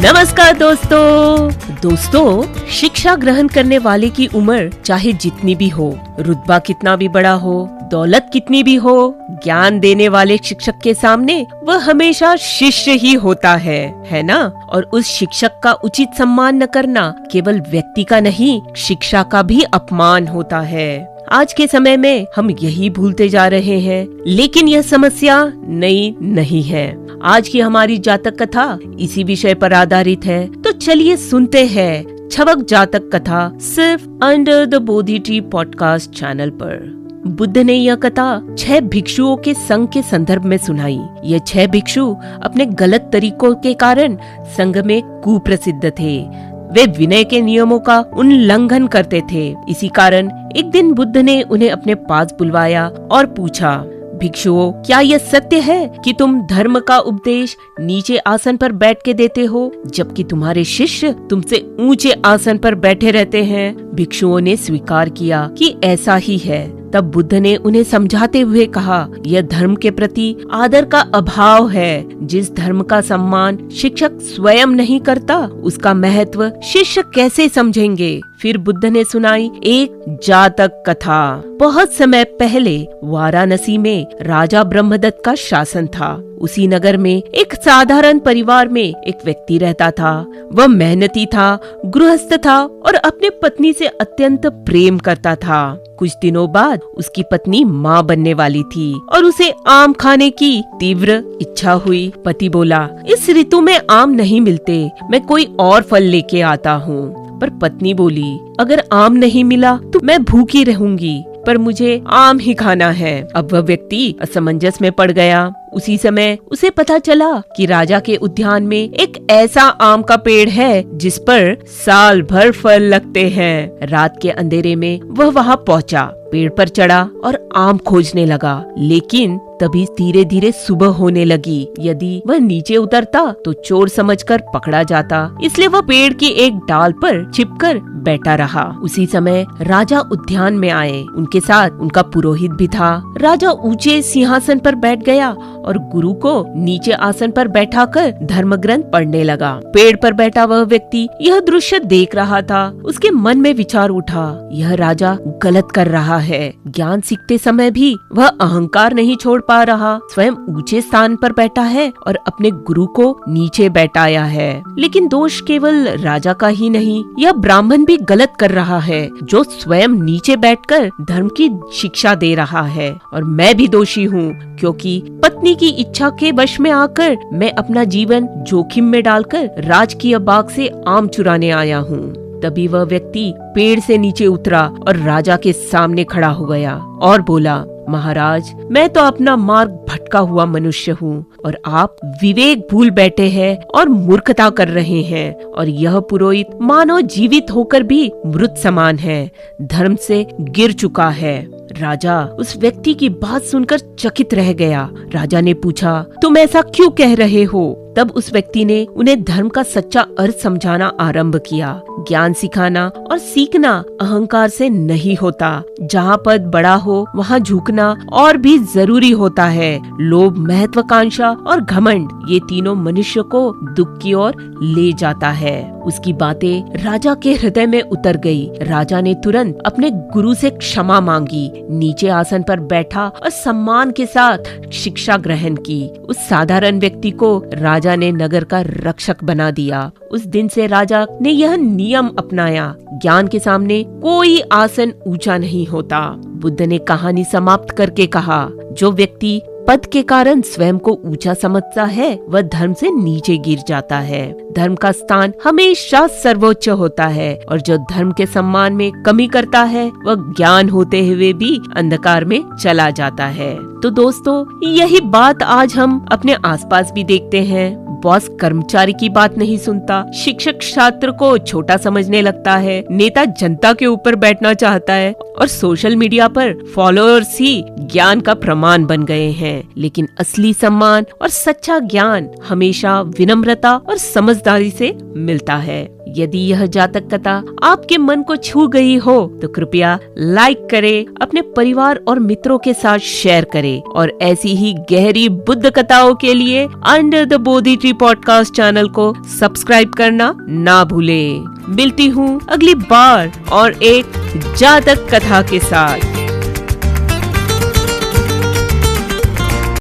नमस्कार दोस्तों, शिक्षा ग्रहण करने वाले की उम्र चाहे जितनी भी हो, रुतबा कितना भी बड़ा हो, दौलत कितनी भी हो, ज्ञान देने वाले शिक्षक के सामने वह हमेशा शिष्य ही होता है ना। और उस शिक्षक का उचित सम्मान न करना केवल व्यक्ति का नहीं, शिक्षा का भी अपमान होता है। आज के समय में हम यही भूलते जा रहे हैं, लेकिन यह समस्या नई नहीं है। आज की हमारी जातक कथा इसी विषय पर आधारित है, तो चलिए सुनते हैं छवक जातक कथा सिर्फ under the Bodhi tree podcast channel पर। बुद्ध ने यह कथा 6 भिक्षुओं के संघ के संदर्भ में सुनाई। ये 6 भिक्षु अपने गलत तरीकों के कारण संघ में कुप्रसिद्ध थे। वे विनय के नियमों का उल्लंघन करते थे। इसी कारण एक दिन बुद्ध ने उन्हें अपने पास बुलवाया और पूछा, भिक्षुओं, क्या यह सत्य है कि तुम धर्म का उपदेश नीचे आसन पर बैठ के देते हो, जबकि तुम्हारे शिष्य तुमसे ऊंचे आसन पर बैठे रहते हैं? भिक्षुओं ने स्वीकार किया कि ऐसा ही है। तब बुद्ध ने उन्हें समझाते हुए कहा, यह धर्म के प्रति आदर का अभाव है। जिस धर्म का सम्मान शिक्षक स्वयं नहीं करता, उसका महत्व शिष्य कैसे समझेंगे? फिर बुद्ध ने सुनाई एक जातक कथा। बहुत समय पहले वाराणसी में राजा ब्रह्मदत्त का शासन था। उसी नगर में एक साधारण परिवार में एक व्यक्ति रहता था। वह मेहनती था, गृहस्थ था और अपने पत्नी से अत्यंत प्रेम करता था। कुछ दिनों बाद उसकी पत्नी माँ बनने वाली थी और उसे आम खाने की तीव्र इच्छा हुई। पति बोला, इस ऋतु में आम नहीं मिलते, मैं कोई और फल लेके आता हूँ। पर पत्नी बोली, अगर आम नहीं मिला तो मैं भूखी रहूंगी, पर मुझे आम ही खाना है। अब वह व्यक्ति असमंजस में पड़ गया। उसी समय उसे पता चला कि राजा के उद्यान में एक ऐसा आम का पेड़ है जिस पर साल भर फल लगते हैं। रात के अंधेरे में वह वहां पहुंचा, पेड़ पर चढ़ा और आम खोजने लगा, लेकिन तभी धीरे धीरे सुबह होने लगी। यदि वह नीचे उतरता तो चोर समझकर पकड़ा जाता, इसलिए वह पेड़ की एक डाल पर छिपकर बैठा रहा। उसी समय राजा उद्यान में आए, उनके साथ उनका पुरोहित भी था। राजा ऊंचे सिंहासन पर बैठ गया और गुरु को नीचे आसन पर बैठाकर धर्म ग्रंथ पढ़ने लगा। पेड़ पर बैठा वह व्यक्ति यह दृश्य देख रहा था। उसके मन में विचार उठा, यह राजा गलत कर रहा है। ज्ञान सीखते समय भी वह अहंकार नहीं छोड़ पा रहा। स्वयं ऊंचे स्थान पर बैठा है और अपने गुरु को नीचे बैठाया है। लेकिन दोष केवल राजा का ही नहीं, यह ब्राह्मण भी गलत कर रहा है, जो स्वयं नीचे बैठकर धर्म की शिक्षा दे रहा है। और मैं भी दोषी हूँ, क्योंकि पत्नी की इच्छा के वश में आकर मैं अपना जीवन जोखिम में डालकर राजकीय बाग से आम चुराने आया हूँ। तभी वह व्यक्ति पेड़ से नीचे उतरा और राजा के सामने खड़ा हो गया और बोला, महाराज, मैं तो अपना मार्ग भटका हुआ मनुष्य हूँ और आप विवेक भूल बैठे हैं और मूर्खता कर रहे हैं। और यह पुरोहित मानो जीवित होकर भी मृत समान है, धर्म से गिर चुका है। राजा उस व्यक्ति की बात सुनकर चकित रह गया। राजा ने पूछा, तुम ऐसा क्यों कह रहे हो? तब उस व्यक्ति ने उन्हें धर्म का सच्चा अर्थ समझाना आरंभ किया। ज्ञान सिखाना और सीखना अहंकार से नहीं होता। जहाँ पद बड़ा हो वहाँ झुकना और भी जरूरी होता है। लोभ, महत्वाकांक्षा और घमंड, ये तीनों मनुष्य को दुख की ओर ले जाता है। उसकी बातें राजा के हृदय में उतर गई। राजा ने तुरंत अपने गुरु से क्षमा मांगी, नीचे आसन पर बैठा और सम्मान के साथ शिक्षा ग्रहण की। उस साधारण व्यक्ति को राजा ने नगर का रक्षक बना दिया। उस दिन से राजा ने यह नियम अपनाया, ज्ञान के सामने कोई आसन ऊंचा नहीं होता। बुद्ध ने कहानी समाप्त करके कहा, जो व्यक्ति पद के कारण स्वयं को ऊंचा समझता है, वह धर्म से नीचे गिर जाता है। धर्म का स्थान हमेशा सर्वोच्च होता है और जो धर्म के सम्मान में कमी करता है, वह ज्ञान होते हुए भी अंधकार में चला जाता है। तो दोस्तों, यही बात आज हम अपने आसपास भी देखते हैं। बॉस कर्मचारी की बात नहीं सुनता, शिक्षक छात्र को छोटा समझने लगता है, नेता जनता के ऊपर बैठना चाहता है और सोशल मीडिया पर फॉलोअर्स ही ज्ञान का प्रमाण बन गए हैं। लेकिन असली सम्मान और सच्चा ज्ञान हमेशा विनम्रता और समझदारी से मिलता है। यदि यह जातक कथा आपके मन को छू गई हो तो कृपया लाइक करें, अपने परिवार और मित्रों के साथ शेयर करें और ऐसी ही गहरी बुद्ध कथाओं के लिए under the Bodhi tree podcast channel को सब्सक्राइब करना ना भूलें। मिलती हूँ अगली बार और एक जातक कथा के साथ।